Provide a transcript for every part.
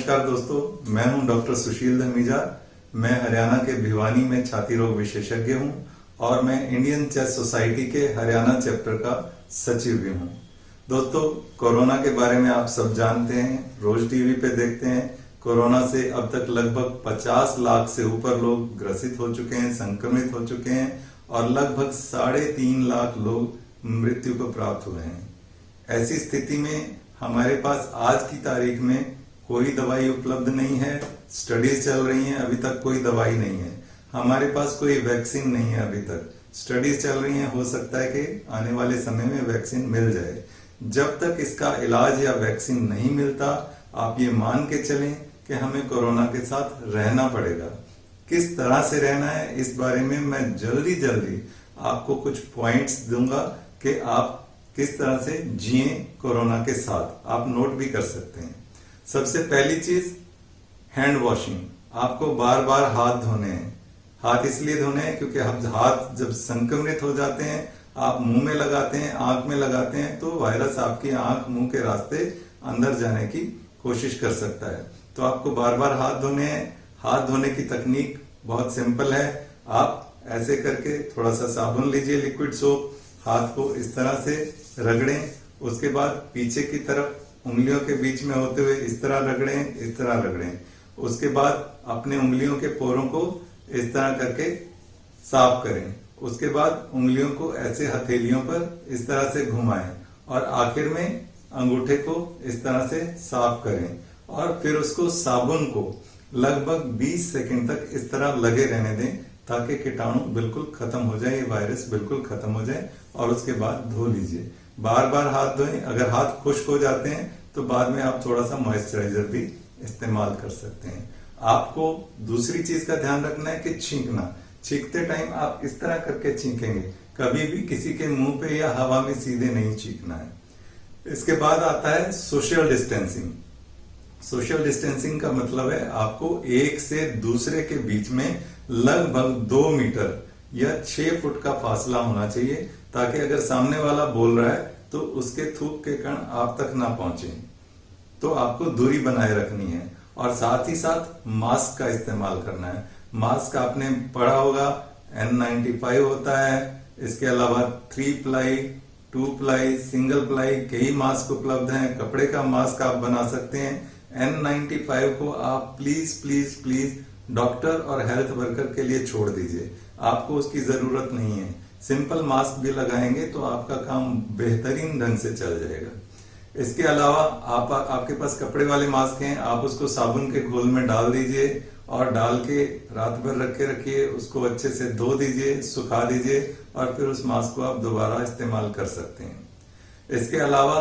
नमस्कार दोस्तों, मैं हूं डॉक्टर सुशील धमीजा। मैं हरियाणा के भिवानी में छाती रोग विशेषज्ञ हूं और मैं इंडियन चेस्ट सोसाइटी के हरियाणा चैप्टर का सचिव भी हूं। दोस्तों, कोरोना के बारे में आप सब जानते हैं, रोज टीवी पे देखते हैं। कोरोना से अब तक लगभग 50 लाख से ऊपर लोग ग्रसित हो चुके हैं, संक्रमित हो चुके हैं और लगभग 3.5 लाख लोग मृत्यु को प्राप्त हुए हैं। ऐसी स्थिति में हमारे पास आज की तारीख में कोई दवाई उपलब्ध नहीं है। स्टडीज चल रही हैं, अभी तक कोई दवाई नहीं है। हमारे पास कोई वैक्सीन नहीं है, अभी तक स्टडीज चल रही हैं। हो सकता है कि आने वाले समय में वैक्सीन मिल जाए। जब तक इसका इलाज या वैक्सीन नहीं मिलता, आप ये मान के चलें कि हमें कोरोना के साथ रहना पड़ेगा। किस तरह से रहना है, इस बारे में मैं जल्दी आपको कुछ पॉइंट्स दूंगा कि आप किस तरह से जिए कोरोना के साथ। आप नोट भी कर सकते हैं। सबसे पहली चीज, हैंड वॉशिंग। आपको बार बार हाथ धोने हैं। हाथ इसलिए धोने हैं क्योंकि हम हाथ जब संक्रमित हो जाते हैं, आप मुंह में लगाते हैं, आंख में लगाते हैं, तो वायरस आपकी आंख मुंह के रास्ते अंदर जाने की कोशिश कर सकता है। तो आपको बार बार हाथ धोने हैं। हाथ धोने की तकनीक बहुत सिंपल है। आप ऐसे करके थोड़ा सा साबुन लीजिए, लिक्विड सोप, हाथ को इस तरह से रगड़ें। उसके बाद पीछे की तरफ उंगलियों के बीच में होते हुए इस तरह रगड़ें, इस तरह रगड़ें। उसके बाद अपने उंगलियों के पोरों को इस तरह करके साफ करें। उसके बाद उंगलियों को ऐसे हथेलियों पर इस तरह से घुमाएं और आखिर में अंगूठे को इस तरह से साफ करें और फिर उसको साबुन को लगभग 20 सेकंड तक इस तरह लगे रहने दें ताकि कीटाणु बिल्कुल खत्म हो जाए, ये वायरस बिल्कुल खत्म हो जाए और उसके बाद धो लीजिए। बार बार हाथ धोएं। अगर हाथ खुश्क हो जाते हैं तो बाद में आप थोड़ा सा मॉइस्चराइजर भी इस्तेमाल कर सकते हैं। आपको दूसरी चीज का ध्यान रखना है कि छींकना। छींकते टाइम आप इस तरह करके छींकेंगे, कभी भी किसी के मुंह पे या हवा में सीधे नहीं छींकना है। इसके बाद आता है सोशल डिस्टेंसिंग। सोशल डिस्टेंसिंग का मतलब है आपको एक से दूसरे के बीच में लगभग 2 मीटर या 6 फुट का फासला होना चाहिए ताकि अगर सामने वाला बोल रहा है तो उसके थूक के कण आप तक ना पहुंचे। तो आपको दूरी बनाए रखनी है और साथ ही साथ मास्क का इस्तेमाल करना है। मास्क आपने पढ़ा होगा, N95 होता है। इसके अलावा 3 प्लाई, 2 प्लाई, सिंगल प्लाई, कई मास्क उपलब्ध हैं। कपड़े का मास्क आप बना सकते हैं। N95 को आप प्लीज डॉक्टर और हेल्थ वर्कर के लिए छोड़ दीजिए। आपको उसकी जरूरत नहीं है। सिंपल मास्क भी लगाएंगे तो आपका काम बेहतरीन ढंग से चल जाएगा। इसके अलावा आपके पास कपड़े वाले मास्क हैं, आप उसको साबुन के घोल में डाल दीजिए और डाल के रात भर रखिए। उसको अच्छे से धो दीजिए, सुखा दीजिए और फिर उस मास्क को आप दोबारा इस्तेमाल कर सकते हैं। इसके अलावा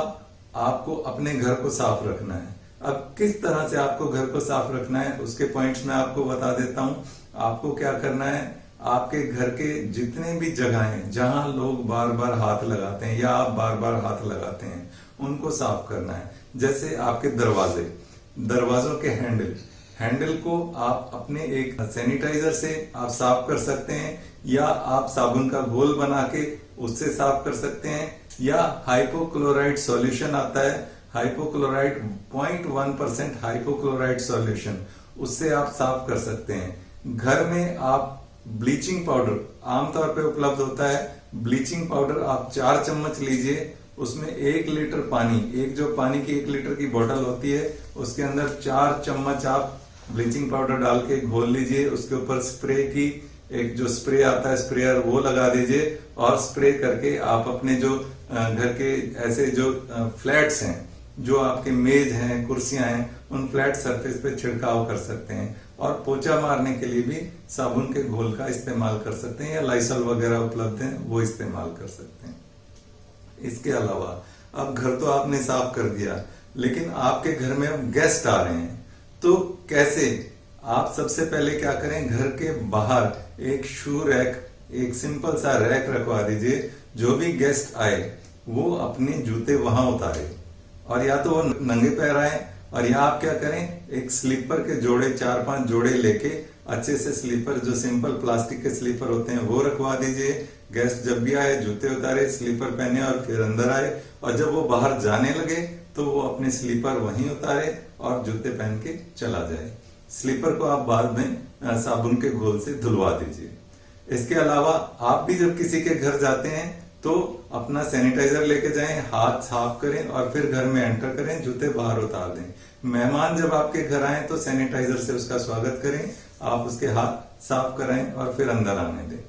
आपको अपने घर को साफ रखना है। अब किस तरह से आपको घर को साफ रखना है उसके पॉइंट्स मैं आपको बता देता हूं। आपको क्या करना है, आपके घर के जितने भी जगह हैं जहां लोग बार बार हाथ लगाते हैं या आप बार बार हाथ लगाते हैं, उनको साफ करना है। जैसे आपके दरवाजों के हैंडल को आप अपने एक सैनिटाइजर से आप साफ कर सकते हैं या आप साबुन का घोल बना के उससे साफ कर सकते हैं या हाइपोक्लोराइड सॉल्यूशन आता है, हाइपोक्लोराइड 0.1% हाइपोक्लोराइड सॉल्यूशन, उससे आप साफ कर सकते हैं। घर में आप ब्लीचिंग पाउडर आमतौर पे उपलब्ध होता है। ब्लीचिंग पाउडर आप 4 चम्मच लीजिए, उसमें 1 लीटर पानी, एक जो पानी की 1 लीटर की बोतल होती है उसके अंदर 4 चम्मच आप ब्लीचिंग पाउडर डाल के घोल लीजिए। उसके ऊपर स्प्रे की एक जो स्प्रे आता है स्प्रेयर, वो लगा दीजिए और स्प्रे करके आप अपने जो घर के ऐसे जो फ्लैट्स हैं, जो आपके मेज हैं, कुर्सियां हैं, उन फ्लैट सरफेस पे छिड़काव कर सकते हैं। और पोछा मारने के लिए भी साबुन के घोल का इस्तेमाल कर सकते हैं या लाइसॉल वगैरह उपलब्ध हैं, वो इस्तेमाल कर सकते हैं। इसके अलावा अब घर तो आपने साफ कर दिया, लेकिन आपके घर में अब गेस्ट आ रहे हैं, तो कैसे? आप सबसे पहले क्या करें, घर के बाहर एक शू रैक, एक सिंपल सा रैक रखवा दीजिए। जो भी गेस्ट आए वो अपने जूते वहां उतारे और या तो वो नंगे पैर आए, और यहाँ आप क्या करें, एक स्लीपर के जोड़े 4-5 जोड़े लेके अच्छे से स्लीपर, जो सिंपल प्लास्टिक के स्लीपर होते हैं, वो रखवा दीजिए। गेस्ट जब भी आए जूते उतारे, स्लीपर पहने और फिर अंदर आए। और जब वो बाहर जाने लगे तो वो अपने स्लीपर वहीं उतारे और जूते पहन के चला जाए। स्लीपर को आप बाद में साबुन के घोल से धुलवा दीजिए। इसके अलावा आप भी जब किसी के घर जाते हैं तो अपना सैनिटाइजर लेके जाएं, हाथ साफ करें और फिर घर में एंटर करें, जूते बाहर उतार दें। मेहमान जब आपके घर आए तो सैनिटाइजर से उसका स्वागत करें, आप उसके हाथ साफ कराएं और फिर अंदर आने दें।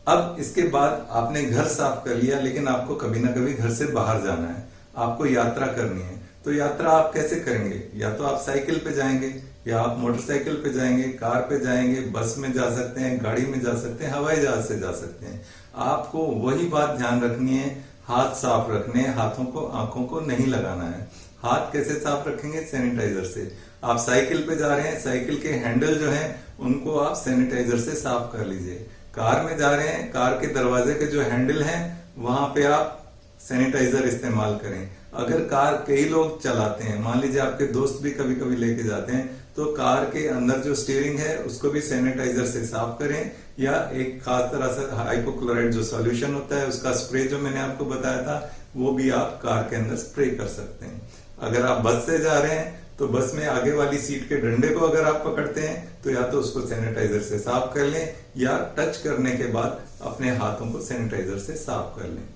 अब इसके बाद आपने घर साफ कर लिया, लेकिन आपको कभी ना कभी घर से बाहर जाना है, आपको यात्रा करनी है। तो यात्रा आप कैसे करेंगे? या तो आप साइकिल पे जाएंगे, या आप मोटरसाइकिल पे जाएंगे, कार पे जाएंगे, बस में जा सकते हैं, गाड़ी में जा सकते हैं, हवाई जहाज से जा सकते हैं। आपको वही बात ध्यान रखनी है, हाथ साफ रखने हैं, हाथों को आंखों को नहीं लगाना है। हाथ कैसे साफ रखेंगे? सैनिटाइजर से। आप साइकिल पे जा रहे हैं, साइकिल के हैंडल जो है उनको आप सैनिटाइजर से साफ कर लीजिए। कार में जा रहे हैं, कार के दरवाजे के जो हैंडल हैं वहां पे आप सैनिटाइजर इस्तेमाल करें। अगर कार कई लोग चलाते हैं, मान लीजिए आपके दोस्त भी कभी कभी लेके जाते हैं, तो कार के अंदर जो स्टीयरिंग है उसको भी सैनिटाइजर से साफ करें, या एक खास तरह से हाइपोक्लोराइड जो सॉल्यूशन होता है उसका स्प्रे जो मैंने आपको बताया था वो भी आप कार के अंदर स्प्रे कर सकते हैं। अगर आप बस से जा रहे हैं तो बस में आगे वाली सीट के डंडे को अगर आप पकड़ते हैं तो या तो उसको सैनिटाइजर से साफ कर लें, या टच करने के बाद अपने हाथों को सैनिटाइजर से साफ कर लें।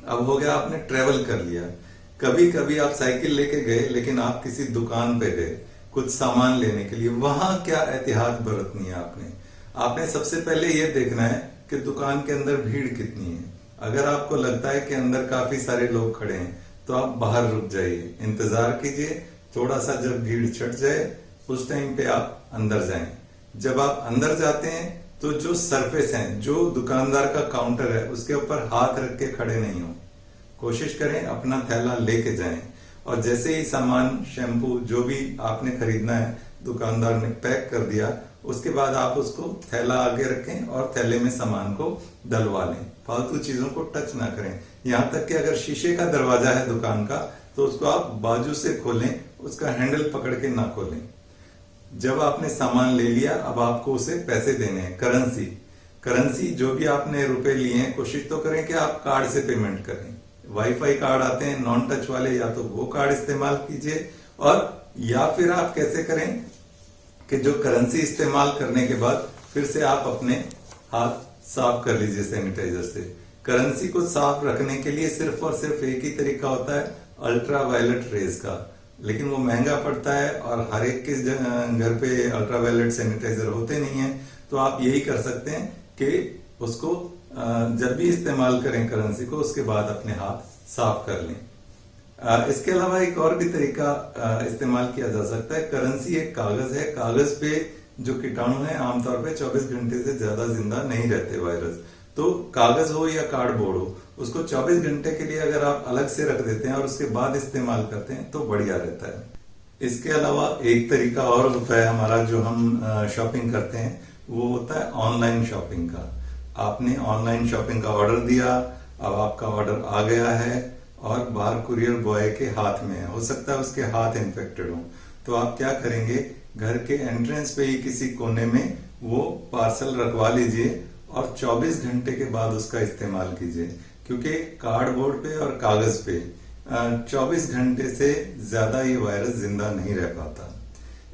अब हो गया, आपने ट्रेवल कर लिया। कभी कभी आप साइकिल लेके गए लेकिन आप किसी दुकान पे गए कुछ सामान लेने के लिए, वहां क्या एहतियात बरतनी है आपने सबसे पहले ये देखना है कि दुकान के अंदर भीड़ कितनी है। अगर आपको लगता है कि अंदर काफी सारे लोग खड़े हैं तो आप बाहर रुक जाइए, इंतजार कीजिए, थोड़ा सा जब भीड़ छट जाए उस टाइम पे आप अंदर जाएं। जब आप अंदर जाते हैं तो जो सरफेस है, जो दुकानदार का काउंटर है उसके ऊपर हाथ रख के खड़े नहीं हो, कोशिश करें अपना थैला लेके जाएं। और जैसे ही सामान, शैम्पू, जो भी आपने खरीदना है दुकानदार ने पैक कर दिया, उसके बाद आप उसको थैला आगे रखें और थैले में सामान को डलवा लें। फालतू चीजों को टच ना करें। यहाँ तक कि अगर शीशे का दरवाजा है दुकान का तो उसको आप बाजू से खोलें, उसका हैंडल पकड़ के ना खोलें। जब आपने सामान ले लिया, अब आपको उसे पैसे देने हैं, करेंसी जो भी आपने रुपए लिए हैं, कोशिश तो करें कि आप कार्ड से पेमेंट करें। वाईफाई कार्ड आते हैं नॉन टच वाले, या तो वो कार्ड इस्तेमाल कीजिए, और या फिर आप कैसे करें कि जो करेंसी इस्तेमाल करने के बाद फिर से आप अपने हाथ साफ कर लीजिए सैनिटाइजर से। करेंसी को साफ रखने के लिए सिर्फ और सिर्फ एक ही तरीका होता है, अल्ट्रा वायलेट रेज का, लेकिन वो महंगा पड़ता है और हर एक के घर पे अल्ट्रा वायलेट सैनिटाइजर होते नहीं है। तो आप यही कर सकते हैं कि उसको जब भी इस्तेमाल करें करेंसी को, उसके बाद अपने हाथ साफ कर लें। इसके अलावा एक और भी तरीका इस्तेमाल किया जा सकता है। करेंसी एक कागज है, कागज पे जो कीटाणु है आमतौर पे 24 घंटे से ज्यादा जिंदा नहीं रहते वायरस। तो कागज हो या कार्डबोर्ड हो, उसको 24 घंटे के लिए अगर आप अलग से रख देते हैं और उसके बाद इस्तेमाल करते हैं तो बढ़िया रहता है। इसके अलावा एक तरीका और होता है हमारा, जो हम शॉपिंग करते हैं, वो होता है ऑनलाइन शॉपिंग का। आपने ऑनलाइन शॉपिंग का ऑर्डर दिया, अब आपका ऑर्डर आ गया है और बाहर कुरियर बॉय के हाथ में है, हो सकता है उसके हाथ इन्फेक्टेड हो, तो आप क्या करेंगे, घर के एंट्रेंस पे ही किसी कोने में वो पार्सल रखवा लीजिए और 24 घंटे के बाद उसका इस्तेमाल कीजिए, क्योंकि कार्डबोर्ड पे और कागज पे 24 घंटे से ज्यादा ये वायरस जिंदा नहीं रह पाता।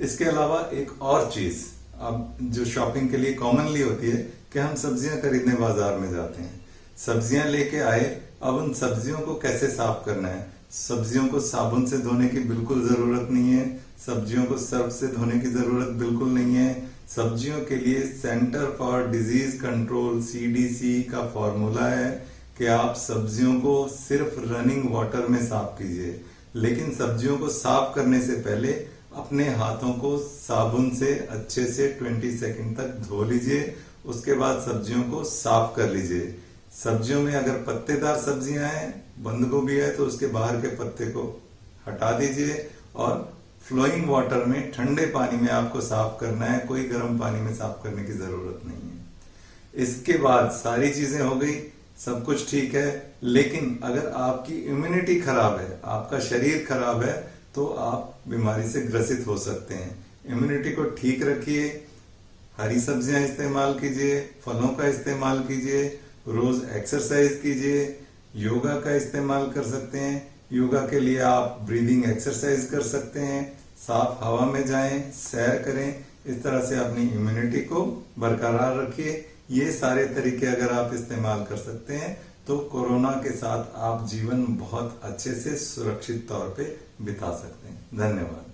इसके अलावा एक और चीज अब जो शॉपिंग के लिए कॉमनली होती है कि हम सब्जियां खरीदने बाजार में जाते हैं, सब्जियां लेके आए, अब उन सब्जियों को कैसे साफ करना है। सब्जियों को साबुन से धोने की बिल्कुल जरूरत नहीं है, सब्जियों को सर्फ से धोने की जरूरत बिल्कुल नहीं है। सब्जियों के लिए centre for disease control CDC का फॉर्मूला है कि आप सब्जियों को सिर्फ रनिंग वाटर में साफ कीजिए, लेकिन सब्जियों को साफ करने से पहले अपने हाथों को साबुन से अच्छे से 20 सेकंड तक धो लीजिए, उसके बाद सब्जियों को साफ कर लीजिए। सब्जियों में अगर पत्तेदार सब्जियां हैं, बंद गोभी है, तो उसके बाहर के पत्ते को हटा दीजिए और फ्लोइंग वाटर में, ठंडे पानी में आपको साफ करना है, कोई गर्म पानी में साफ करने की जरूरत नहीं है। इसके बाद सारी चीजें हो गई, सब कुछ ठीक है, लेकिन अगर आपकी इम्यूनिटी खराब है, आपका शरीर खराब है, तो आप बीमारी से ग्रसित हो सकते हैं। इम्यूनिटी को ठीक रखिए, हरी सब्जियां इस्तेमाल कीजिए, फलों का इस्तेमाल कीजिए, रोज एक्सरसाइज कीजिए, योगा का इस्तेमाल कर सकते हैं, योगा के लिए आप ब्रीदिंग एक्सरसाइज कर सकते हैं, साफ हवा में जाएं, सैर करें। इस तरह से अपनी इम्यूनिटी को बरकरार रखिए। ये सारे तरीके अगर आप इस्तेमाल कर सकते हैं तो कोरोना के साथ आप जीवन बहुत अच्छे से सुरक्षित तौर पे बिता सकते हैं। धन्यवाद।